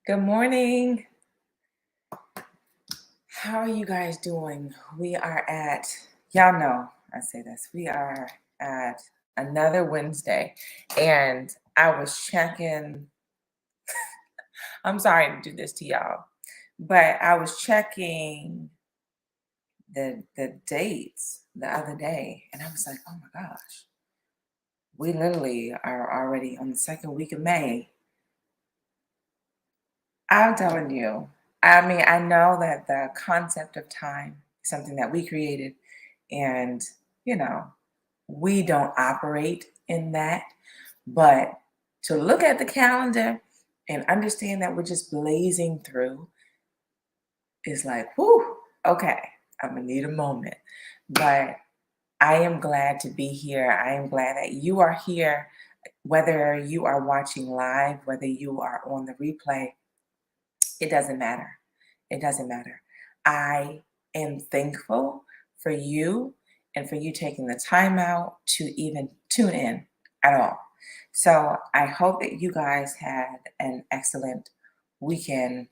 Good morning. How are you guys doing? We are at, y'all know I say this, we are at another Wednesday. And I was checking, I'm sorry to do this to y'all, but I was checking the dates the other day and I was like, oh my gosh, we literally are already on the second week of May. I'm telling you. I mean, I know that the concept of time is something that we created, and you know, we don't operate in that. But to look at the calendar and understand that we're just blazing through is like, whew, okay, I'm gonna need a moment. But I am glad to be here. I am glad that you are here, whether you are watching live, whether you are on the replay. It doesn't matter. It doesn't matter. I am thankful for you and for you taking the time out to even tune in at all. So I hope that you guys had an excellent weekend.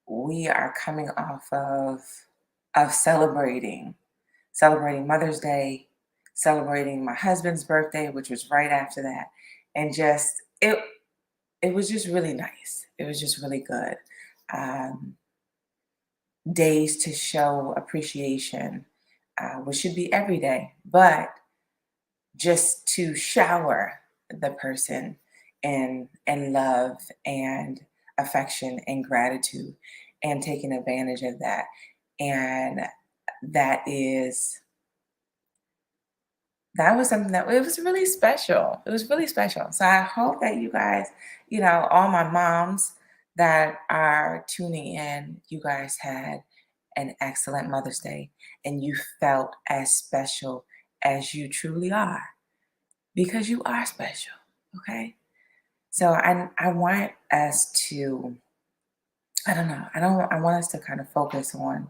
We are coming off of celebrating Mother's Day, celebrating my husband's birthday, which was right after that, and just it was just really nice. It was just really good. Um, Days to show appreciation, which should be every day, but just to shower the person in love and affection and gratitude and taking advantage of that. And that is that was something that it was really special. It was really special. So I hope that you guys, all my moms that are tuning in, you guys had an excellent Mother's Day and you felt as special as you truly are because you are special. Okay. So I want us to, I want us to kind of focus on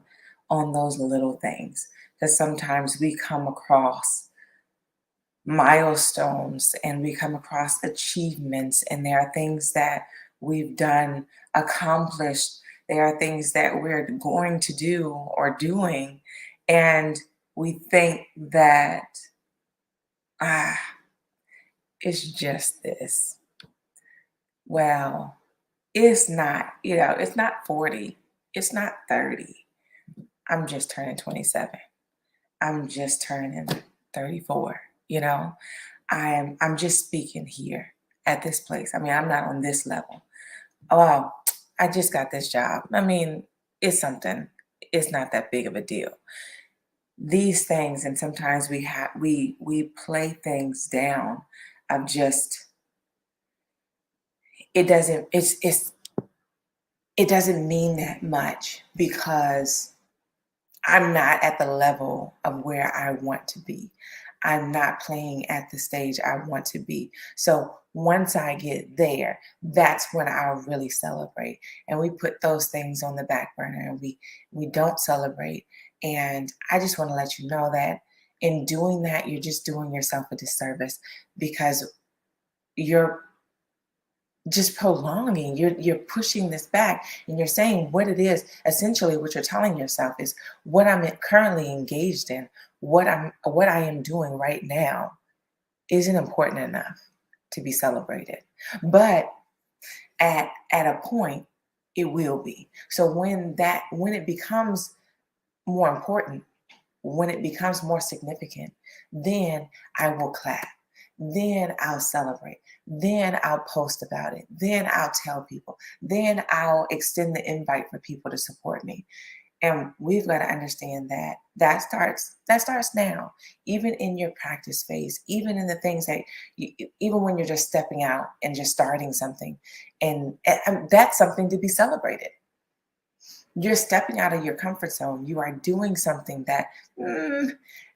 those little things because sometimes we come across milestones and we come across achievements and there are things that we've done, accomplished, there are things that we're going to do or doing, and we think that ah it's just this. Well, it's not, it's not 40, it's not 30. I'm just turning 27. I'm just turning 34, you know. I'm just speaking here at this place. I mean, I'm not on this level. Oh, wow, I just got this job. I mean, it's something. It's not that big of a deal. These things, and sometimes we play things down of just it doesn't it doesn't mean that much because I'm not at the level of where I want to be. I'm not playing at the stage I want to be. So once I get there, that's when I'll really celebrate. And we put those things on the back burner and we don't celebrate. And I just want to let you know that in doing that, you're just doing yourself a disservice because you're just prolonging, you're pushing this back and you're saying what it is. Essentially what you're telling yourself is what I'm currently engaged in, what I am doing right now isn't important enough to be celebrated, but at a point it will be. So when it becomes more important, when it becomes more significant, then I will clap. Then I'll celebrate. Then I'll post about it. Then I'll tell people. Then I'll extend the invite for people to support me. And we've got to understand that that starts now, even in your practice phase, even in the things that even when you're just stepping out and just starting something, and that's something to be celebrated. You're stepping out of your comfort zone. You are doing something that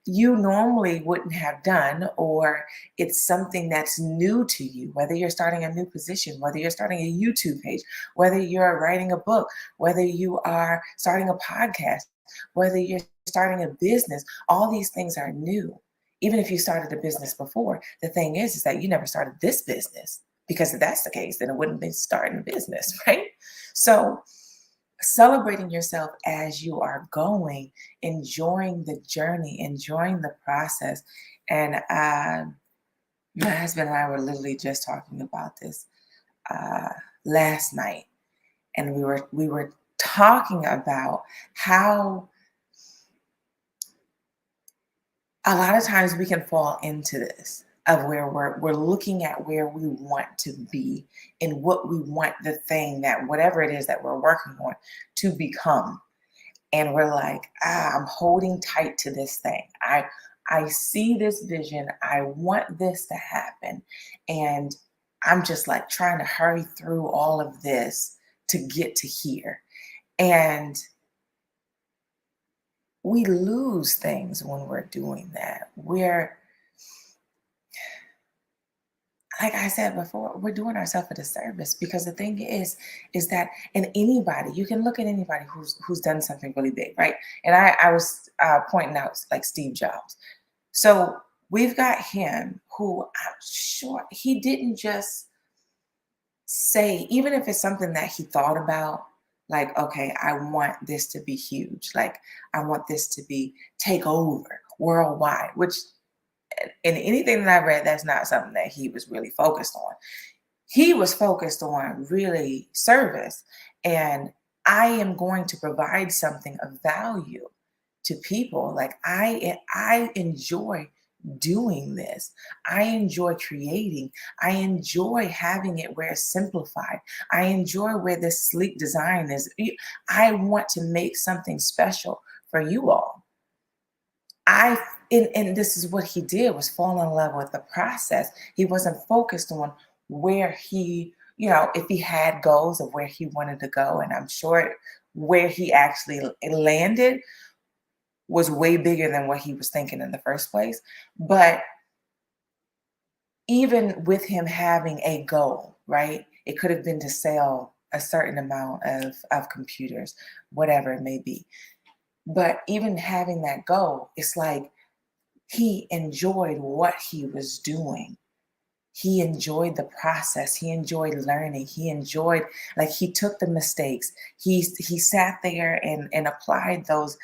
you normally wouldn't have done, or it's something that's new to you, whether you're starting a new position, whether you're starting a YouTube page, whether you're writing a book, whether you are starting a podcast, whether you're starting a business. All these things are new. Even if you started a business before, the thing is that you never started this business. Because if that's the case, then it wouldn't be starting a business, right? So celebrating yourself as you are going, enjoying the journey, enjoying the process. And my husband and I were literally just talking about this uh, last night, and we were talking about how a lot of times we can fall into this of where we're looking at where we want to be and what we want the thing that whatever it is that we're working on to become. And we're like, I'm holding tight to this thing. I see this vision. I want this to happen. And I'm just like trying to hurry through all of this to get to here. And we lose things when we're doing that. We're, like I said before, we're doing ourselves a disservice because the thing is that in anybody, you can look at anybody who's done something really big, right? And I was pointing out like Steve Jobs. So we've got him who I'm sure he didn't just say, even if it's something that he thought about, like, okay, I want this to be huge. Like, I want this to be take over worldwide, which in anything that I read, that's not something that he was really focused on. He was focused on really service. And I am going to provide something of value to people. Like I enjoy doing this. I enjoy creating. I enjoy having it where it's simplified. I enjoy where this sleek design is. I want to make something special for you all. I and this is what he did was fall in love with the process. He wasn't focused on where he, if he had goals of where he wanted to go. And I'm sure where he actually landed was way bigger than what he was thinking in the first place. But even with him having a goal, right? It could have been to sell a certain amount of computers, whatever it may be. But even having that goal, it's like he enjoyed what he was doing. He enjoyed the process. He enjoyed learning. He enjoyed, like he took the mistakes. He sat there and applied those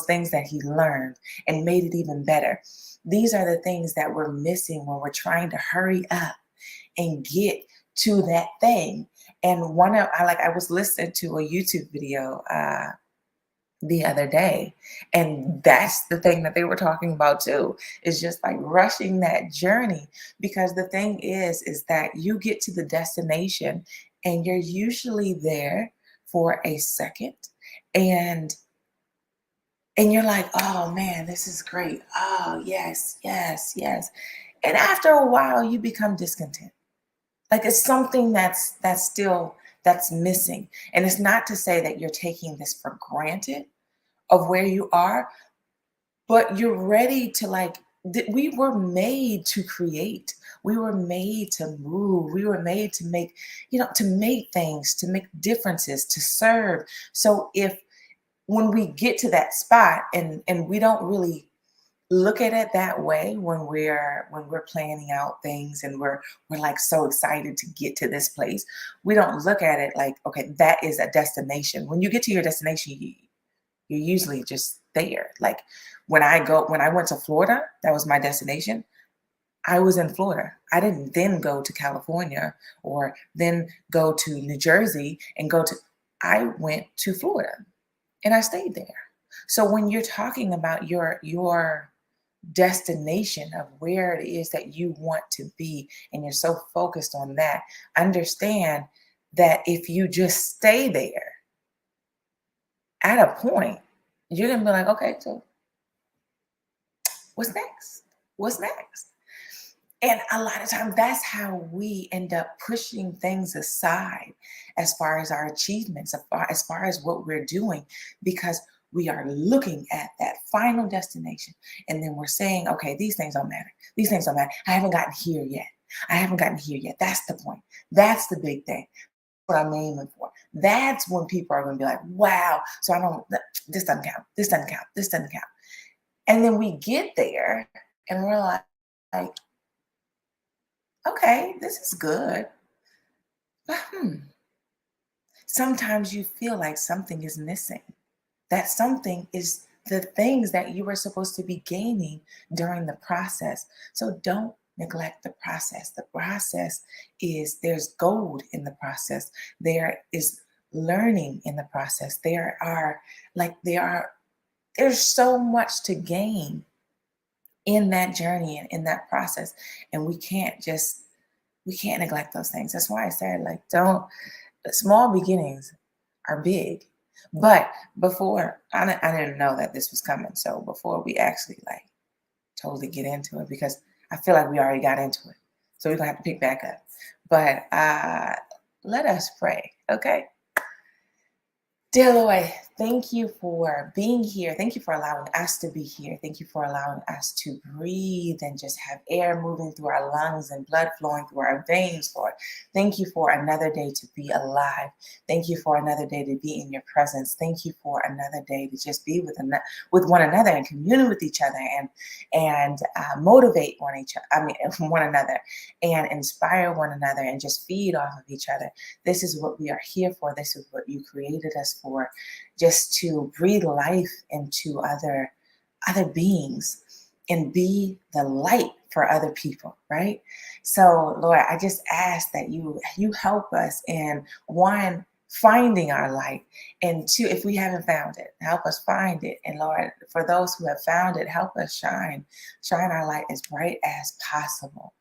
things that he learned and made it even better. These are the things that we're missing when we're trying to hurry up and get to that thing. And I was listening to a YouTube video the other day, and that's the thing that they were talking about too, is just like rushing that journey. Because the thing is that you get to the destination and you're usually there for a second, and you're like, oh man, this is great. Oh yes, yes, yes. And after a while you become discontent. Like it's something that's missing. And it's not to say that you're taking this for granted of where you are, but you're ready to we were made to create. We were made to move. We were made to make, to make things, to make differences, to serve. So if when we get to that spot and we don't really look at it that way when we're planning out things and we're like so excited to get to this place, we don't look at it like, okay, that is a destination. When you get to your destination, you're usually just there. Like when I went to Florida, that was my destination. I was in Florida. I didn't then go to California or then go to New Jersey I went to Florida and I stayed there. So when you're talking about your destination of where it is that you want to be and you're so focused on that, understand that if you just stay there, at a point, you're gonna be like, okay, so what's next? What's next? And a lot of times that's how we end up pushing things aside as far as our achievements, as far as what we're doing, because we are looking at that final destination. And then we're saying, okay, these things don't matter. These things don't matter. I haven't gotten here yet. I haven't gotten here yet. That's the point. That's the big thing. What I'm aiming for. That's when people are going to be like, wow. So this doesn't count. This doesn't count. This doesn't count. And then we get there and we're like, okay, this is good. Sometimes you feel like something is missing. That something is the things that you were supposed to be gaining during the process. So don't neglect the process. The process is there's gold in the process. There is learning in the process. There's so much to gain in that journey and in that process. And we can't neglect those things. That's why I said, like, don't, small beginnings are big. But before, I didn't know that this was coming. So before we actually like totally get into it, because I feel like we already got into it. So we're gonna have to pick back up. But let us pray, okay? Dear Lord, thank you for being here. Thank you for allowing us to be here. Thank you for allowing us to breathe and just have air moving through our lungs and blood flowing through our veins, Lord. Thank you for another day to be alive. Thank you for another day to be in your presence. Thank you for another day to just be with one another and commune with each other and motivate one another and inspire one another and just feed off of each other. This is what we are here for. This is what you created us for, just to breathe life into other beings and be the light for other people, right? So Lord, I just ask that you help us in, one, finding our light, and two, if we haven't found it, help us find it. And Lord, for those who have found it, help us shine our light as bright as possible.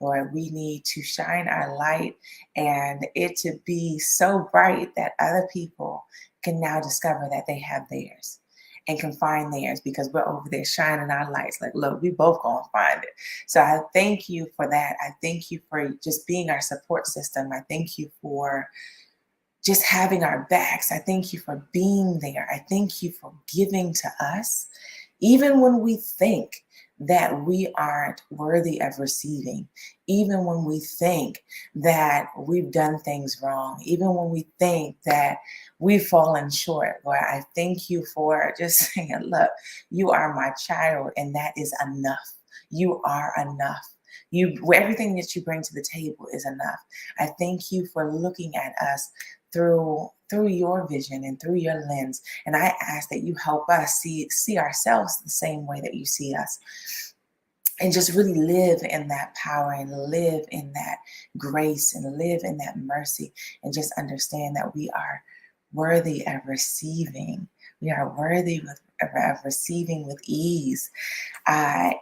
Lord, we need to shine our light and it to be so bright that other people can now discover that they have theirs and can find theirs, because we're over there shining our lights. Like, look, we both gonna find it. So I thank you for that. I thank you for just being our support system. I thank you for just having our backs. I thank you for being there. I thank you for giving to us, even when we think that we aren't worthy of receiving, even when we think that we've done things wrong, even when we think that we've fallen short. Lord, I thank you for just saying, look, you are my child, and that is enough. You are enough. Everything that you bring to the table is enough. I thank you for looking at us through your vision and through your lens. And I ask that you help us see ourselves the same way that you see us. And just really live in that power and live in that grace and live in that mercy, and just understand that we are worthy of receiving. We are worthy of receiving with ease. And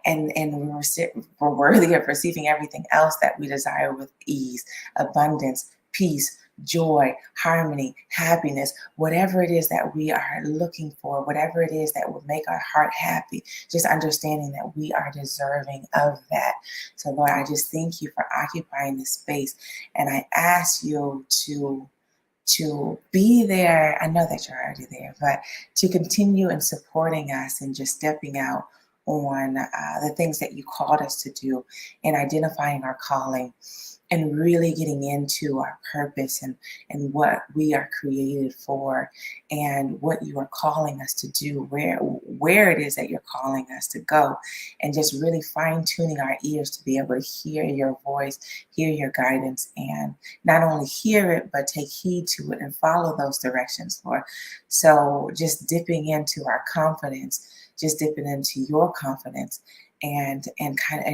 we're worthy of receiving everything else that we desire with ease, abundance, peace, joy, harmony, happiness, whatever it is that we are looking for, whatever it is that will make our heart happy, just understanding that we are deserving of that. So Lord, I just thank you for occupying this space. And I ask you to be there. I know that you're already there, but to continue in supporting us and just stepping out on the things that you called us to do, and identifying our calling, and really getting into our purpose and what we are created for, and what you are calling us to do, where it is that you're calling us to go, and just really fine-tuning our ears to be able to hear your voice, hear your guidance, and not only hear it, but take heed to it and follow those directions, Lord. So just dipping into our confidence, just dipping into your confidence, and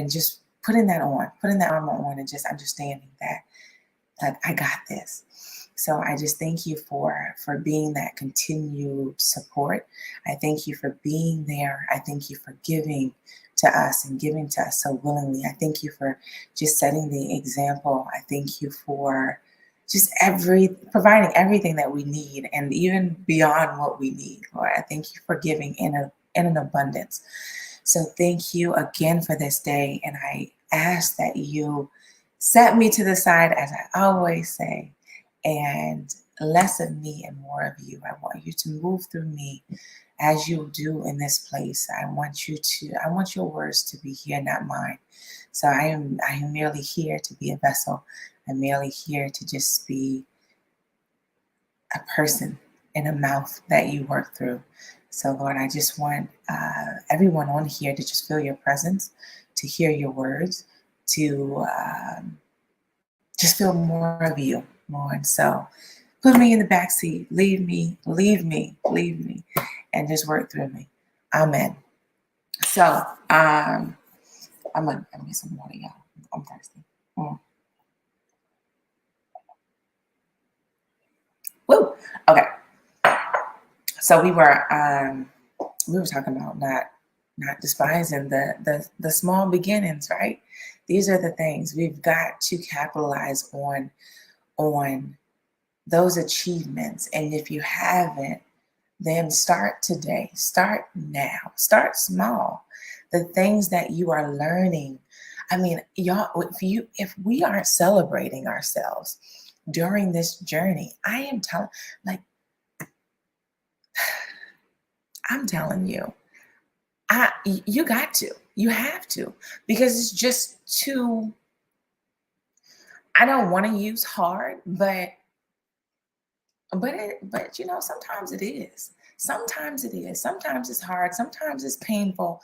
just putting that armor on, and just understanding that I got this. So I just thank you for being that continued support. I thank you for being there. I thank you for giving to us and giving to us so willingly. I thank you for just setting the example. I thank you for just providing everything that we need, and even beyond what we need, Lord. I thank you for giving in an abundance. So thank you again for this day. And I ask that you set me to the side, as I always say, and less of me and more of you. I want you to move through me as you do in this place. I want your words to be here, not mine. So I am merely here to be a vessel. I'm merely here to just be a person and a mouth that you work through. So Lord, I just want everyone on here to just feel your presence, to hear your words, to just feel more of you, on. So put me in the back seat. Leave me, and just work through me. Amen. So I'm gonna get some water, y'all. I'm thirsty. Woo. Okay. So we were talking about not despising the small beginnings, right? These are the things we've got to capitalize on those achievements. And if you haven't, then start today. Start now. Start small. The things that you are learning. I mean, y'all, if we aren't celebrating ourselves during this journey, I'm telling you, you got to. You have to. Because it's just too, I don't want to use hard, but sometimes it is. Sometimes it is. Sometimes it's hard. Sometimes it's painful.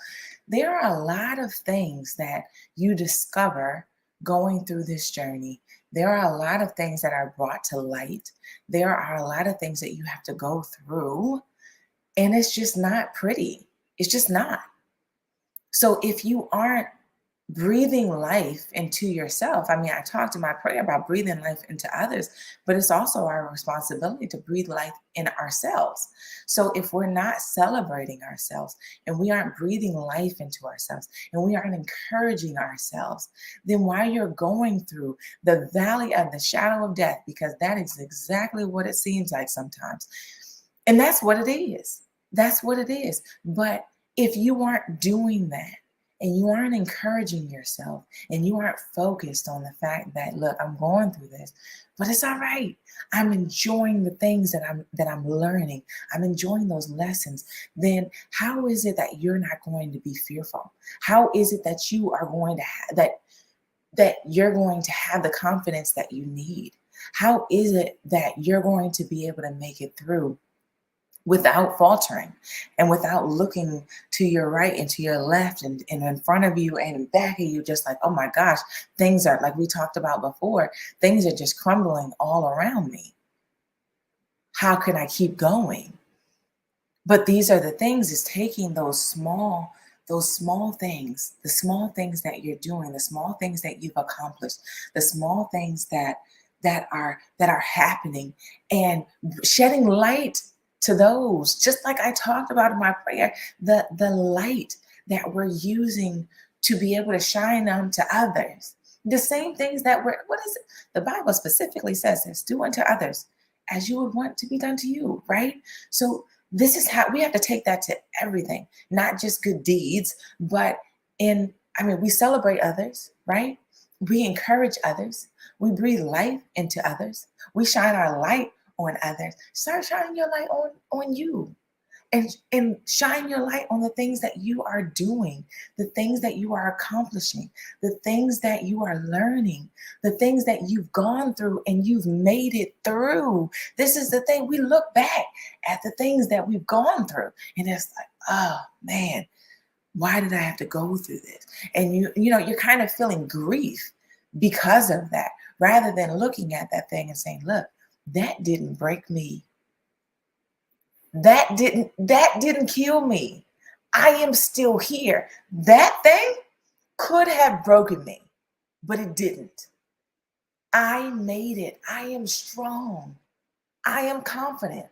There are a lot of things that you discover going through this journey. There are a lot of things that are brought to light. There are a lot of things that you have to go through, and it's just not pretty. It's just not. So if you aren't breathing life into yourself, I mean, I talked in my prayer about breathing life into others, but it's also our responsibility to breathe life in ourselves. So if we're not celebrating ourselves and we aren't breathing life into ourselves and we aren't encouraging ourselves, then while you're going through the valley of the shadow of death, because that is exactly what it seems like sometimes, and that's what it is. That's what it is. But if you aren't doing that, and you aren't encouraging yourself, and you aren't focused on the fact that, look, I'm going through this, but it's all right. I'm enjoying the things that I'm learning. I'm enjoying those lessons. Then how is it that you're not going to be fearful? How is it that you are going to have that you're going to have the confidence that you need? How is it that you're going to be able to make it through without faltering and without looking to your right and to your left and in front of you and in back of you, just like, oh my gosh, things are, like we talked about before, things are just crumbling all around me. How can I keep going? But these are the things, is taking those small things, the small things that you're doing, the small things that you've accomplished, the small things that are happening, and shedding light to those, just like I talked about in my prayer, the light that we're using to be able to shine on to others. The same things that what is it? The Bible specifically says this: do unto others as you would want to be done to you, right? So this is how we have to take that to everything, not just good deeds, but we celebrate others, right? We encourage others. We breathe life into others. We shine our light on others. Start shining your light on you, and shine your light on the things that you are doing, the things that you are accomplishing, the things that you are learning, the things that you've gone through and you've made it through. This is the thing. We look back at the things that we've gone through, and it's like, oh man, why did I have to go through this? And you're kind of feeling grief because of that, rather than looking at that thing and saying, look, that didn't break me. That didn't kill me. I am still here. That thing could have broken me, but it didn't. I made it. I am strong. I am confident.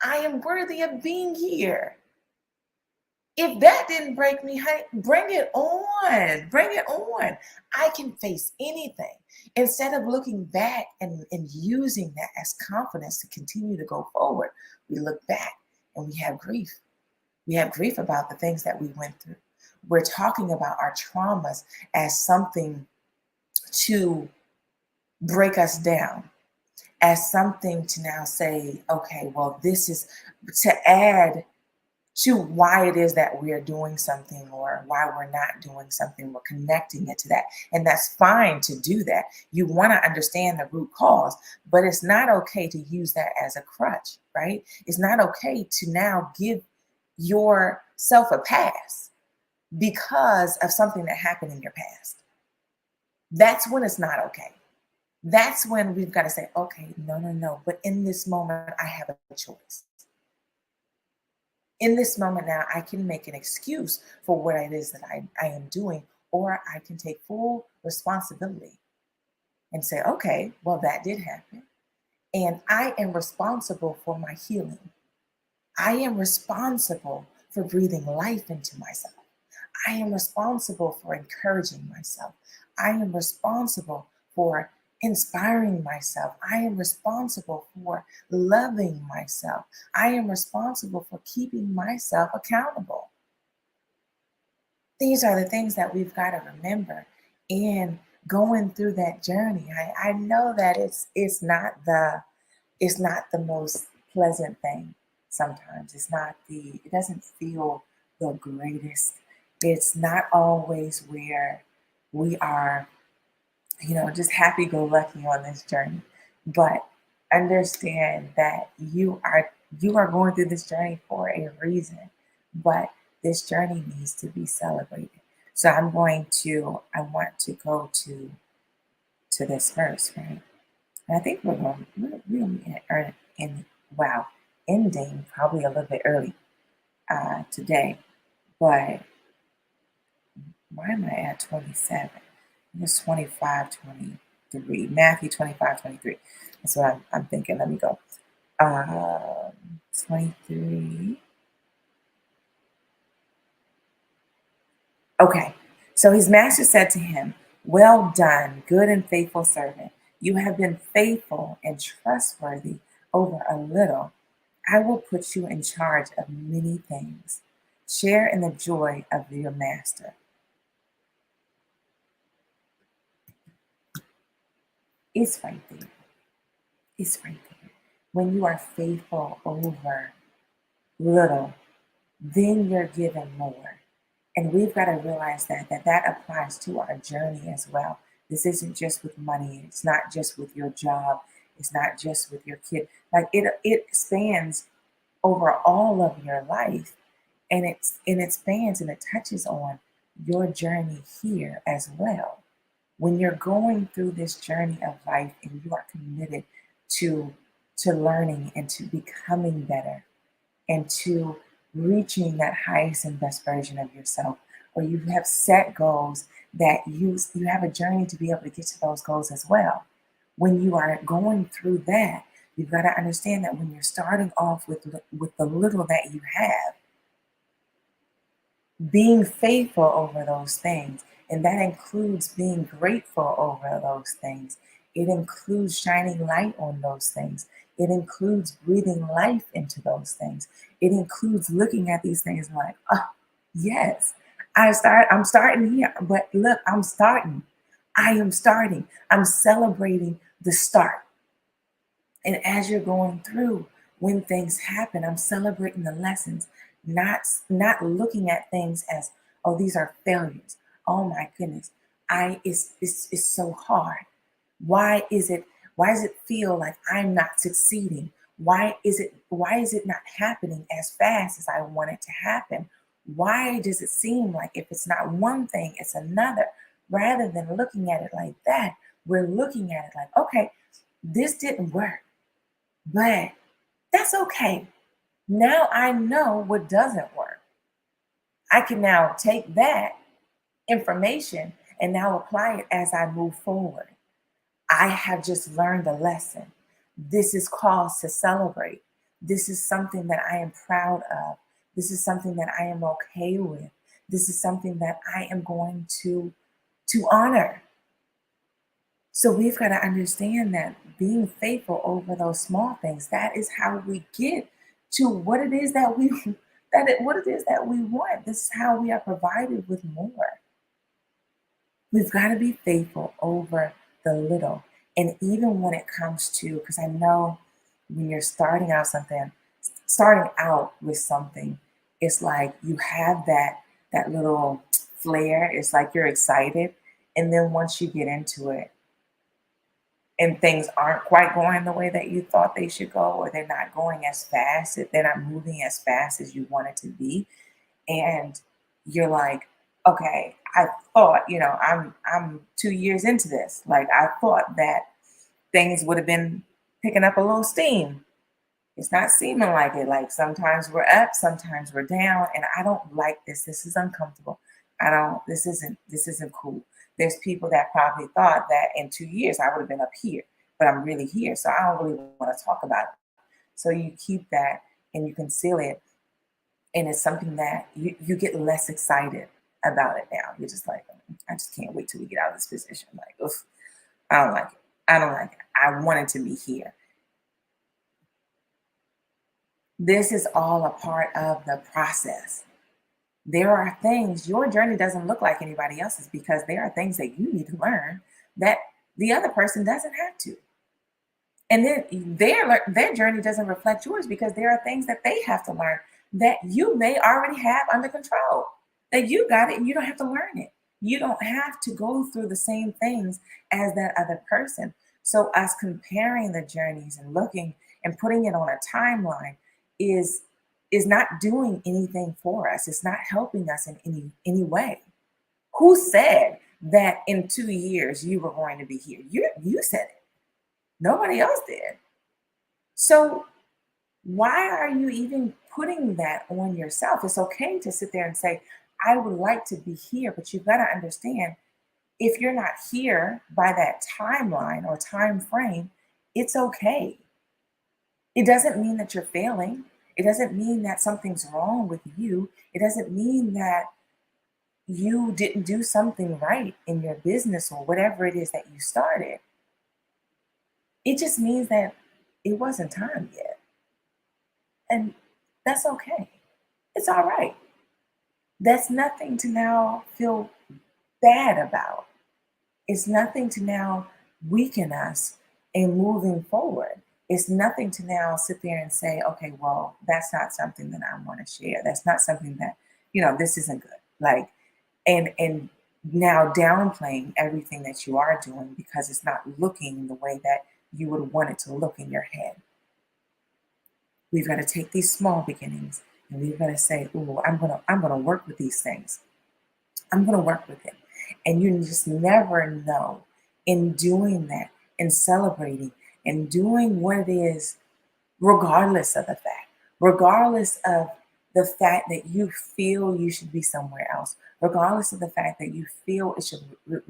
I am worthy of being here. If that didn't break me, hey, bring it on. Bring it on. I can face anything. Instead of looking back and using that as confidence to continue to go forward, we look back and we have grief. We have grief about the things that we went through. We're talking about our traumas as something to break us down, as something to now say, okay, well, this is to add to why it is that we're doing something or why we're not doing something. We're connecting it to that. And that's fine to do that. You want to understand the root cause, but it's not okay to use that as a crutch, right? It's not okay to now give yourself a pass because of something that happened in your past. That's when it's not okay. That's when we've got to say, okay, no, no, no. But in this moment, I have a choice. In this moment now, I can make an excuse for what it is that I am doing, or I can take full responsibility and say, okay, well, that did happen. And I am responsible for my healing. I am responsible for breathing life into myself. I am responsible for encouraging myself. I am responsible for inspiring myself. I am responsible for loving myself. I am responsible for keeping myself accountable. These are the things that we've got to remember in going through that journey. I know that it's not the most pleasant thing sometimes. It doesn't feel the greatest. It's not always where we are, just happy go lucky on this journey. But understand that you are going through this journey for a reason. But this journey needs to be celebrated. So I want to go to this verse, right? And I think we'll be wow, ending probably a little bit early today. But why am I at 27? It's 25, 23. Matthew 25, 23. That's what I'm thinking. Let me go. 23. Okay. So his master said to him, well done, good and faithful servant. You have been faithful and trustworthy over a little. I will put you in charge of many things. Share in the joy of your master. It's right there. It's right there. When you are faithful over little, then you're given more. And we've got to realize that applies to our journey as well. This isn't just with money. It's not just with your job. It's not just with your kid. Like it spans over all of your life, and it spans and it touches on your journey here as well. When you're going through this journey of life and you are committed to learning and to becoming better and to reaching that highest and best version of yourself, or you have set goals that you have a journey to be able to get to those goals as well. When you are going through that, you've got to understand that when you're starting off with the little that you have, being faithful over those things, and that includes being grateful over those things. It includes shining light on those things. It includes breathing life into those things. It includes looking at these things like, oh, yes, I'm starting here, but look, I'm starting. I am starting. I'm celebrating the start. And as you're going through, when things happen, I'm celebrating the lessons, not looking at things as, oh, these are failures. Oh my goodness. It's so hard. Why is it why does it feel like I'm not succeeding? Why is it not happening as fast as I want it to happen? Why does it seem like if it's not one thing, it's another? Rather than looking at it like that, we're looking at it like, okay, this didn't work. But that's okay. Now I know what doesn't work. I can now take that information and now apply it as I move forward. I have just learned a lesson. This is cause to celebrate. This is something that I am proud of. This is something that I am okay with. This is something that I am going to honor. So we've got to understand that being faithful over those small things, that is how we get to what it is that we what it is that we want. This is how we are provided with more. We've got to be faithful over the little. And even when it comes to, because I know when you're starting out with something, it's like you have that little flair. It's like you're excited. And then once you get into it, and things aren't quite going the way that you thought they should go, or they're not going as fast, they're not moving as fast as you want it to be, and you're like, okay, I thought, I'm 2 years into this, like I thought that things would have been picking up a little steam. It's not seeming like it. Like sometimes we're up, sometimes we're down, and I don't like this. This is uncomfortable. I don't. This isn't cool. There's people that probably thought that in 2 years I would have been up here, but I'm really here. So I don't really want to talk about it. So you keep that and you conceal it, and it's something that you get less excited about it now. You're just like, I just can't wait till we get out of this position. Like, oof, I don't like it. I don't like it. I wanted to be here. This is all a part of the process. There are things, your journey doesn't look like anybody else's because there are things that you need to learn that the other person doesn't have to. And then their journey doesn't reflect yours because there are things that they have to learn that you may already have under control. That you got it and you don't have to learn it. You don't have to go through the same things as that other person. So us comparing the journeys and looking and putting it on a timeline is is not doing anything for us. It's not helping us in any way. Who said that in 2 years you were going to be here? You said it. Nobody else did. So why are you even putting that on yourself? It's okay to sit there and say, I would like to be here, but you've got to understand if you're not here by that timeline or time frame, it's okay. It doesn't mean that you're failing. It doesn't mean that something's wrong with you. It doesn't mean that you didn't do something right in your business or whatever it is that you started. It just means that it wasn't time yet. And that's okay. It's all right. That's nothing to now feel bad about. It's nothing to now weaken us in moving forward. It's nothing to now sit there and say, okay, well, that's not something that I want to share. That's not something that, this isn't good. Like, and now downplaying everything that you are doing because it's not looking the way that you would want it to look in your head. We've got to take these small beginnings and we've got to say, "Ooh, I'm gonna work with these things. I'm gonna work with it." And you just never know in doing that and celebrating and doing what it is, regardless of the fact, regardless of the fact that you feel you should be somewhere else, regardless of the fact that you feel it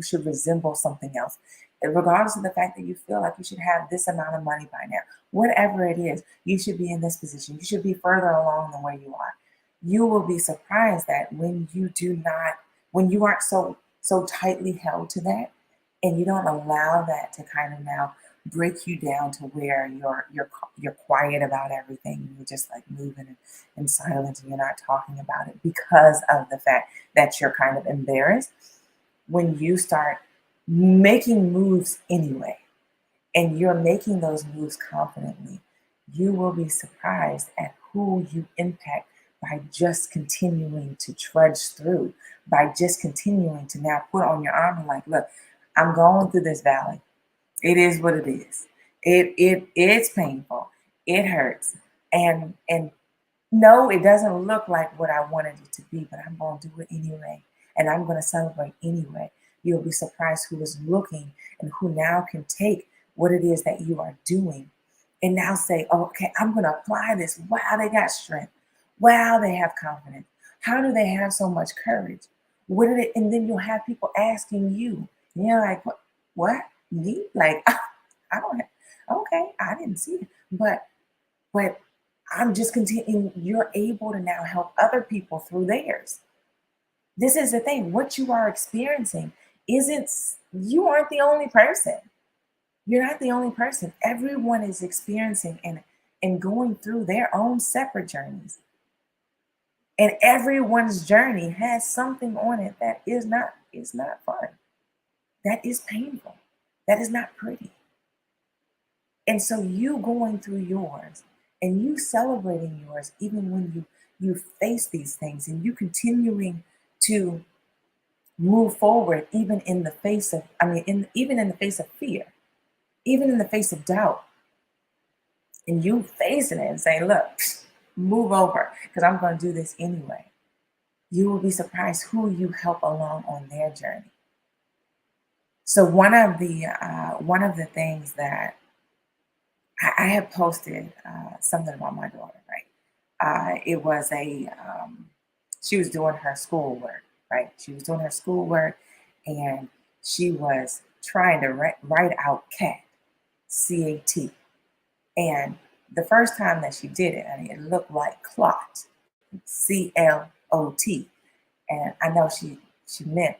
should resemble something else, and regardless of the fact that you feel like you should have this amount of money by now, whatever it is, you should be in this position, you should be further along than where you are. You will be surprised that when you aren't so tightly held to that, and you don't allow that to kind of now break you down to where you're quiet about everything. You're just like moving in silence and you're not talking about it because of the fact that you're kind of embarrassed. When you start making moves anyway, and you're making those moves confidently, you will be surprised at who you impact by just continuing to trudge through, by just continuing to now put on your armor like, look, I'm going through this valley. It is what it is. It's painful. It hurts. And no, it doesn't look like what I wanted it to be, but I'm going to do it anyway. And I'm going to celebrate anyway. You'll be surprised who is looking and who now can take what it is that you are doing and now say, oh, okay, I'm going to apply this. Wow, they got strength. Wow, they have confidence. How do they have so much courage? What did it? And then you'll have people asking you, like, what? Me? Like, I don't have, okay, I didn't see it. But I'm just continuing. You're able to now help other people through theirs. This is the thing. What you are experiencing isn't, you aren't the only person. You're not the only person. Everyone is experiencing and going through their own separate journeys. And everyone's journey has something on it that is not fun. That is painful. That is not pretty. And so you going through yours and you celebrating yours, even when you face these things and you continuing to move forward, even in the face of, even in the face of fear, even in the face of doubt, and you facing it and saying, look, move over, because I'm going to do this anyway. You will be surprised who you help along on their journey. So one of the things that I had posted something about my daughter, right? It was she was doing her schoolwork, right? She was doing her schoolwork, and she was trying to write out cat, CAT. And the first time that she did it, I mean, it looked like clot, CLOT. And I know she meant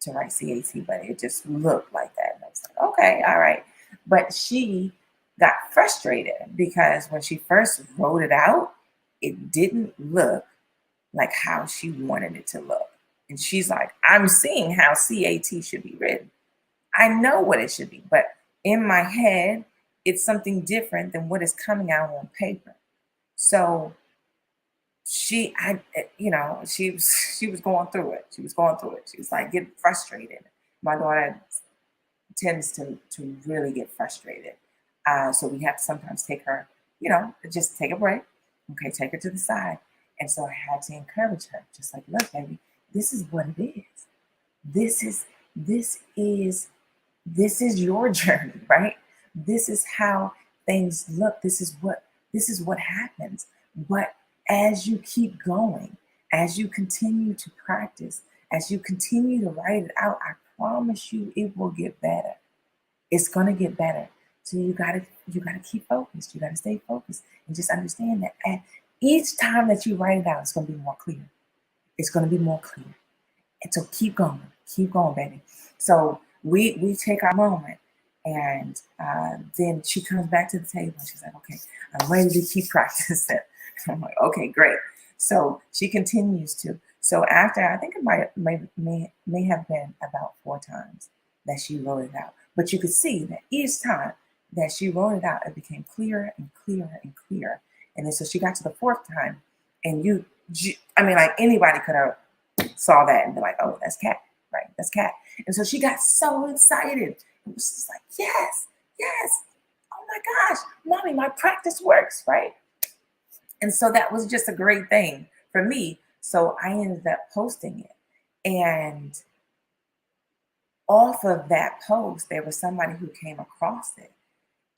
to write CAT, but it just looked like that. And I was like, okay, all right. But she got frustrated because when she first wrote it out, it didn't look like how she wanted it to look. And she's like, I'm seeing how CAT should be written. I know what it should be, but in my head, it's something different than what is coming out on paper. So she was going through it. She was going through it. She was like getting frustrated. My daughter tends to really get frustrated. So we have to sometimes take her, just take a break. Okay, take her to the side. And so I had to encourage her, just like, look, baby, this is what it is. This is this is this is your journey, right? This is how things look. This is what happens. But as you keep going, as you continue to practice, as you continue to write it out, I promise you it will get better. It's gonna get better. So you gotta keep focused. You gotta stay focused and just understand that at each time that you write it out, it's gonna be more clear. It's gonna be more clear. And so keep going, baby. So we take our moment, and then she comes back to the table and she's like, okay, I'm ready to keep practicing. I'm like, okay, great. So she continues to. So after, I think it may have been about 4 times that she wrote it out, but you could see that each time that she wrote it out, it became clearer and clearer and clearer. And then so she got to the fourth time, and I mean, like anybody could have saw that and be like, oh, that's cat, right? That's cat. And so she got so excited. It was just like, yes, yes. Oh my gosh, mommy, my practice works, right? And so that was just a great thing for me. So I ended up posting it. And off of that post, there was somebody who came across it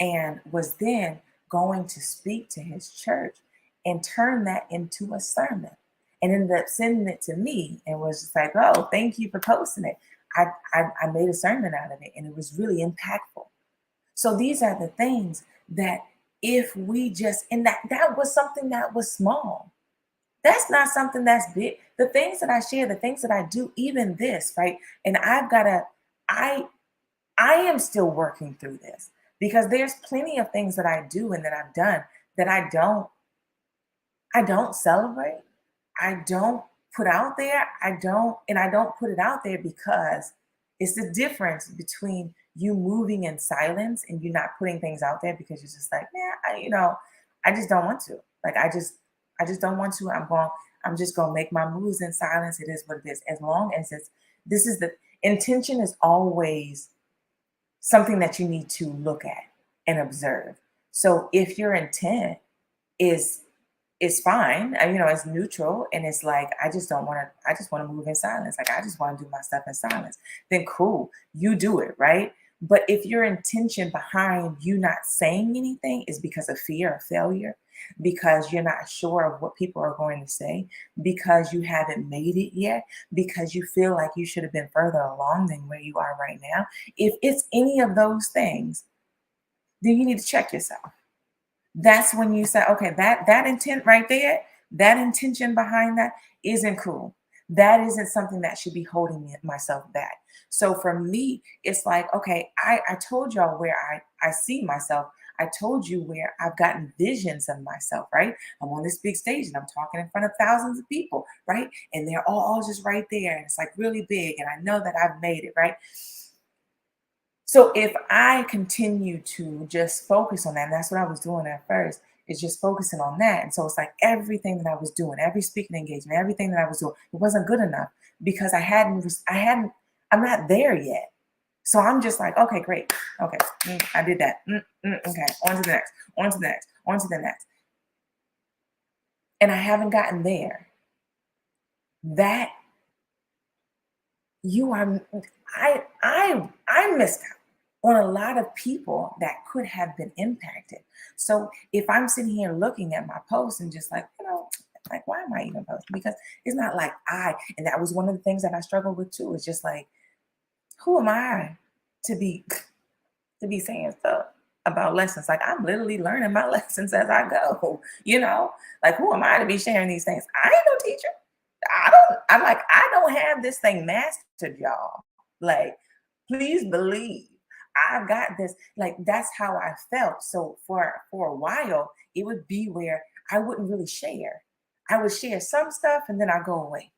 and was then going to speak to his church and turn that into a sermon and ended up sending it to me and was just like, oh, thank you for posting it. I made a sermon out of it and it was really impactful. So these are the things that if we just, and that was something that was small. That's not something that's big. The things that I share, the things that I do, even this, right? And I I am still working through this because there's plenty of things that I do and that I've done that I don't celebrate. I don't put out there. I don't put it out there because it's the difference between you moving in silence and you not putting things out there because you're just like, yeah, I just don't want to. Like I just don't want to. I'm just gonna make my moves in silence. It is what it is. As long as this is the intention is always something that you need to look at and observe. So if your intent is is fine, it's neutral, and it's like I just don't want to. I just want to move in silence. Like I just want to do my stuff in silence. Then cool, you do it, right? But if your intention behind you not saying anything is because of fear of failure, because you're not sure of what people are going to say, because you haven't made it yet, because you feel like you should have been further along than where you are right now, if it's any of those things, then you need to check yourself. That's when you say, okay, that intent right there, that intention behind that isn't cool. That isn't something that should be holding myself back. So for me, it's like, okay, I told y'all where I see myself. I told you where I've gotten visions of myself, right? I'm on this big stage and I'm talking in front of thousands of people, right? And they're all just right there. And it's like really big. And I know that I've made it, right? So if I continue to just focus on that, and that's what I was doing at first, is just focusing on that. And so it's like everything that I was doing, every speaking engagement, everything that I was doing, it wasn't good enough because I'm not there yet. So I'm just like, okay, great. Okay, I did that. Okay, on to the next, on to the next, on to the next. And I haven't gotten there. That you are I missed out on a lot of people that could have been impacted. So if I'm sitting here looking at my post and just like, like why am I even posting? Because it's not like and that was one of the things that I struggled with too. It's just like, who am I to be saying stuff about lessons? Like I'm literally learning my lessons as I go, Like who am I to be sharing these things? I ain't no teacher. I don't have this thing mastered, y'all. Like, please believe I've got this. Like, that's how I felt. So for a while, it would be where I wouldn't really share. I would share some stuff and then I'll go away.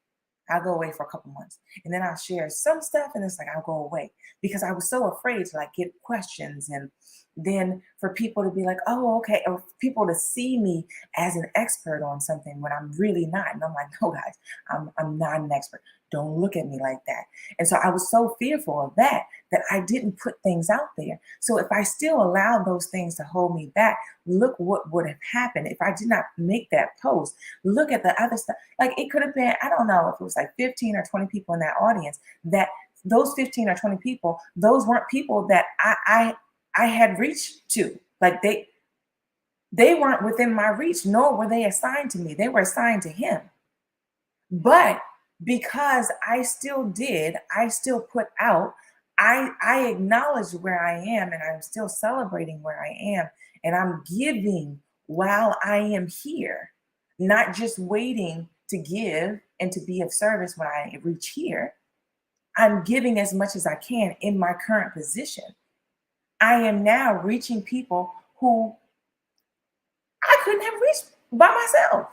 I'll go away for a couple months and then I'll share some stuff and it's like I'll go away because I was so afraid to like get questions and then for people to be like, oh, okay, or people to see me as an expert on something when I'm really not. And I'm like, no, guys, I'm not an expert. Don't look at me like that. And so I was so fearful of that I didn't put things out there. So if I still allowed those things to hold me back, look what would have happened if I did not make that post. Look at the other stuff. Like it could have been, I don't know if it was like 15 or 20 people in that audience that those 15 or 20 people, those weren't people that I had reached to. Like they weren't within my reach, nor were they assigned to me. They were assigned to him. But because I still put out, I acknowledge where I am and I'm still celebrating where I am and I'm giving while I am here, not just waiting to give and to be of service when I reach here. I'm giving as much as I can in my current position. I am now reaching people who I couldn't have reached by myself.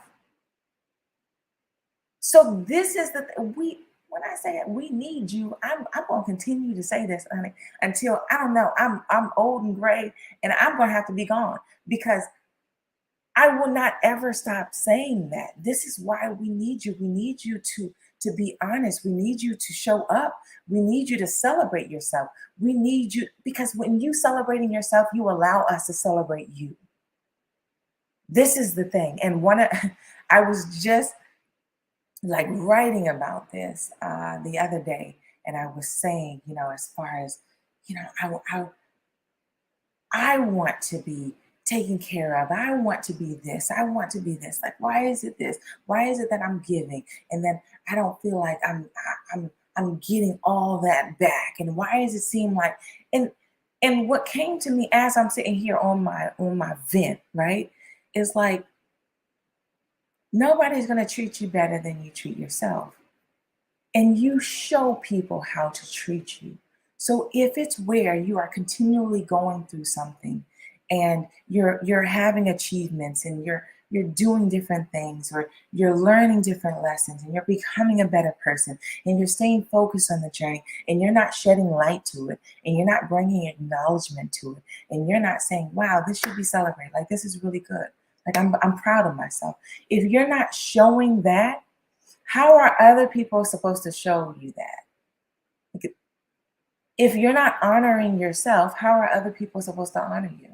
So this is we when I say it, we need you. I'm gonna continue to say this, honey, until I don't know. I'm old and gray, and I'm gonna have to be gone because I will not ever stop saying that. This is why we need you. We need you to be honest. We need you to show up. We need you to celebrate yourself. We need you because when you celebrating yourself, you allow us to celebrate you. This is the thing. And I was just like writing about this the other day, and I was saying, as far as, I want to be taken care of. I want to be this. I want to be this. Like, why is it this? Why is it that I'm giving, and then I don't feel like I'm getting all that back? And why does it seem like and what came to me as I'm sitting here on my vent, right, is like nobody's going to treat you better than you treat yourself. And you show people how to treat you. So if it's where you are continually going through something and you're having achievements and you're doing different things or you're learning different lessons and you're becoming a better person and you're staying focused on the journey and you're not shedding light to it and you're not bringing acknowledgement to it and you're not saying, wow, this should be celebrated, like this is really good, like I'm proud of myself. If you're not showing that, how are other people supposed to show you that? Like, if you're not honoring yourself, how are other people supposed to honor you?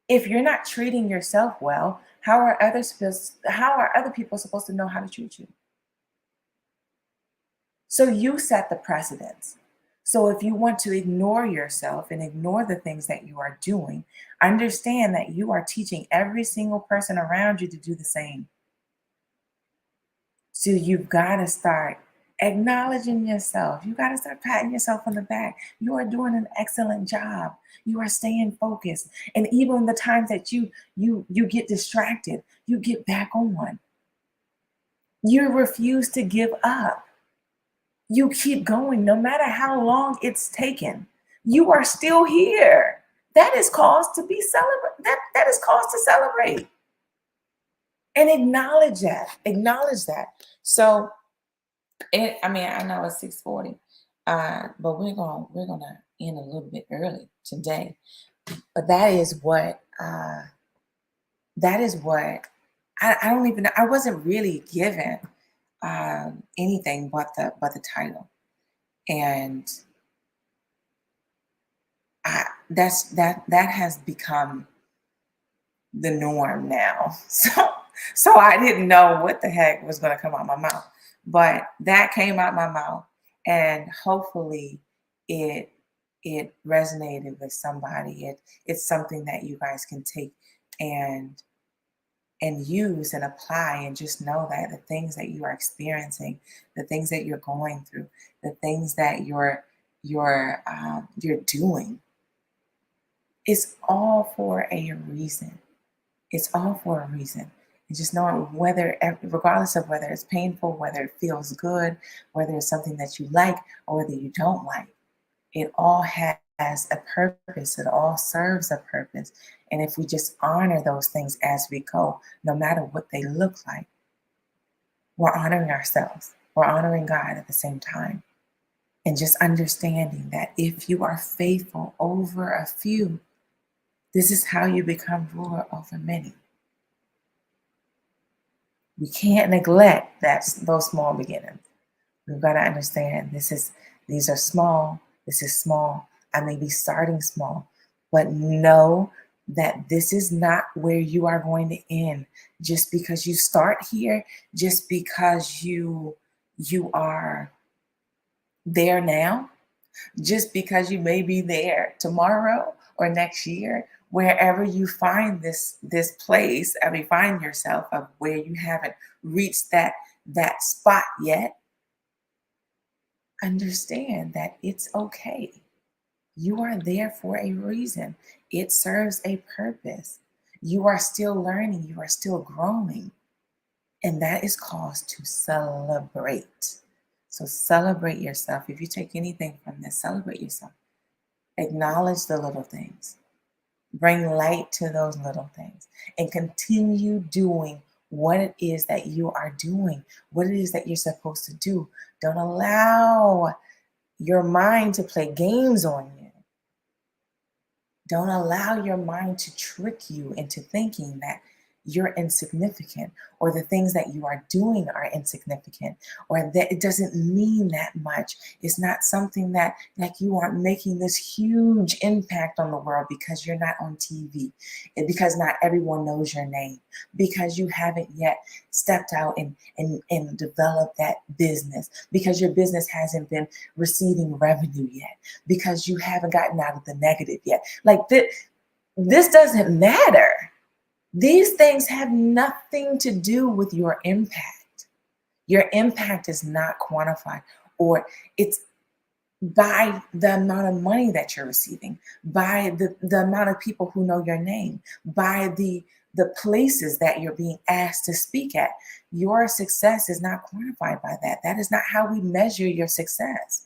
If you're not treating yourself well, how are other people supposed to know how to treat you? So you set the precedence. So if you want to ignore yourself and ignore the things that you are doing, understand that you are teaching every single person around you to do the same. So you've got to start acknowledging yourself. You got to start patting yourself on the back. You are doing an excellent job. You are staying focused. And even the times that you get distracted, you get back on. You refuse to give up. You keep going no matter how long it's taken. You are still here. That is cause to be celebrate. That is cause to celebrate. And acknowledge that. Acknowledge that. So I know it's 6:40, but we're gonna end a little bit early today. But that is what I don't even know. I wasn't really given anything but the title, and that has become the norm now. So I didn't know what the heck was going to come out my mouth. But that came out my mouth, and hopefully it it resonated with somebody. It's something that you guys can take and use and apply, and just know that the things that you are experiencing, the things that you're going through, the things that you're doing, it's all for a reason. It's all for a reason. And just knowing whether, regardless of whether it's painful, whether it feels good, whether it's something that you like or whether you don't like, it all has a purpose. It all serves a purpose. And if we just honor those things as we go, no matter what they look like, we're honoring ourselves. We're honoring God at the same time. And just understanding that if you are faithful over a few, this is how you become ruler over many. We can't neglect those small beginnings. We've got to understand these are small. This is small. I may be starting small, but know that this is not where you are going to end. Just because you start here, just because you are there now, just because you may be there tomorrow or next year, wherever you find this place, I mean, find yourself of where you haven't reached that spot yet, understand that it's okay. You are there for a reason. It serves a purpose. You are still learning, you are still growing, and that is cause to celebrate. So celebrate yourself. If you take anything from this, celebrate yourself. Acknowledge the little things. Bring light to those little things and continue doing what it is that you are doing, what it is that you're supposed to do. Don't allow your mind to play games on you. Don't allow your mind to trick you into thinking that you're insignificant, or the things that you are doing are insignificant, or that it doesn't mean that much. It's not something that, like, you aren't making this huge impact on the world because you're not on TV, and because not everyone knows your name, because you haven't yet stepped out and developed that business, because your business hasn't been receiving revenue yet, because you haven't gotten out of the negative yet. Like, this doesn't matter. These things have nothing to do with your impact. Your impact is not quantified, or it's by the amount of money that you're receiving, by the amount of people who know your name, by the places that you're being asked to speak at. Your success is not quantified by that. That is not how we measure your success.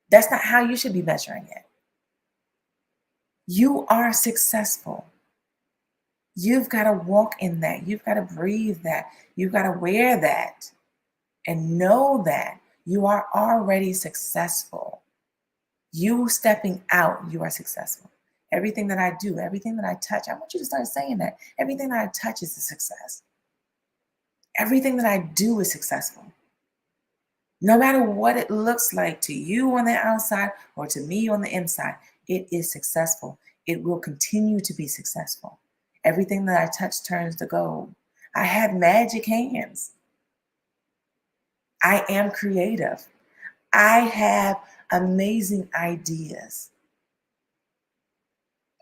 That's not how you should be measuring it. You are successful. You've got to walk in that. You've got to breathe that. You've got to wear that and know that you are already successful. You stepping out, you are successful. Everything that I do, everything that I touch, I want you to start saying that. Everything that I touch is a success. Everything that I do is successful. No matter what it looks like to you on the outside or to me on the inside, it is successful. It will continue to be successful. Everything that I touch turns to gold. I have magic hands. I am creative. I have amazing ideas.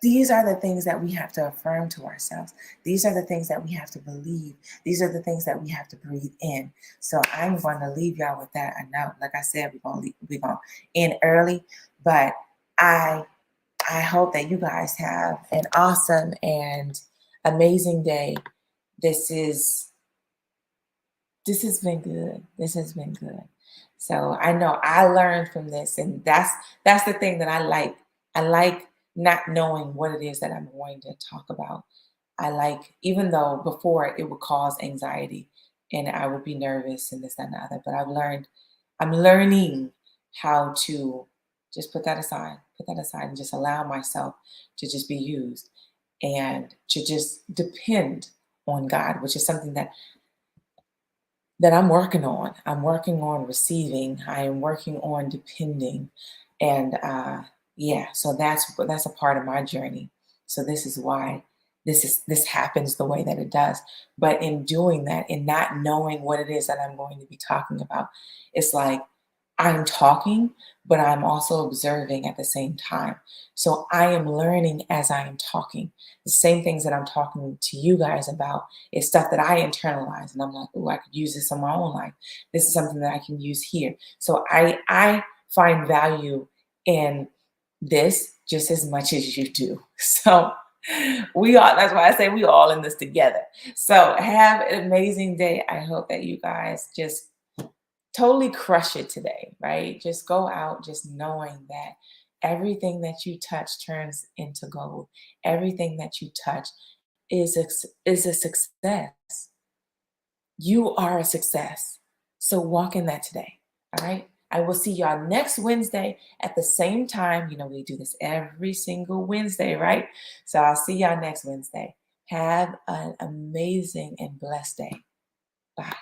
These are the things that we have to affirm to ourselves. These are the things that we have to believe. These are the things that we have to breathe in. So I'm going to leave y'all with that. I know, like I said, we're going to end early, but I hope that you guys have an awesome and amazing day. This has been good. This has been good. So I know I learned from this, and that's the thing that I like. I like not knowing what it is that I'm going to talk about. I like, even though before it would cause anxiety and I would be nervous and this, that, and the other, but I'm learning how to just put that aside and just allow myself to just be used and to just depend on God, which is something that I'm working on. I'm working on receiving. I am working on depending, and yeah. So that's a part of my journey. So this is why this happens the way that it does. But in doing that, in not knowing what it is that I'm going to be talking about, it's like I'm talking, but I'm also observing at the same time. So I am learning as I am talking. The same things that I'm talking to you guys about is stuff that I internalize, and I'm like, oh, I could use this in my own life. This is something that I can use here. So I find value in this just as much as you do. So we all, that's why I say we all in this together. So have an amazing day. I hope that you guys just totally crush it today, right? Just go out just knowing that everything that you touch turns into gold. Everything that you touch is a success. You are a success. So walk in that today. All right. I will see y'all next Wednesday at the same time. You know, we do this every single Wednesday, right? So I'll see y'all next Wednesday. Have an amazing and blessed day. Bye.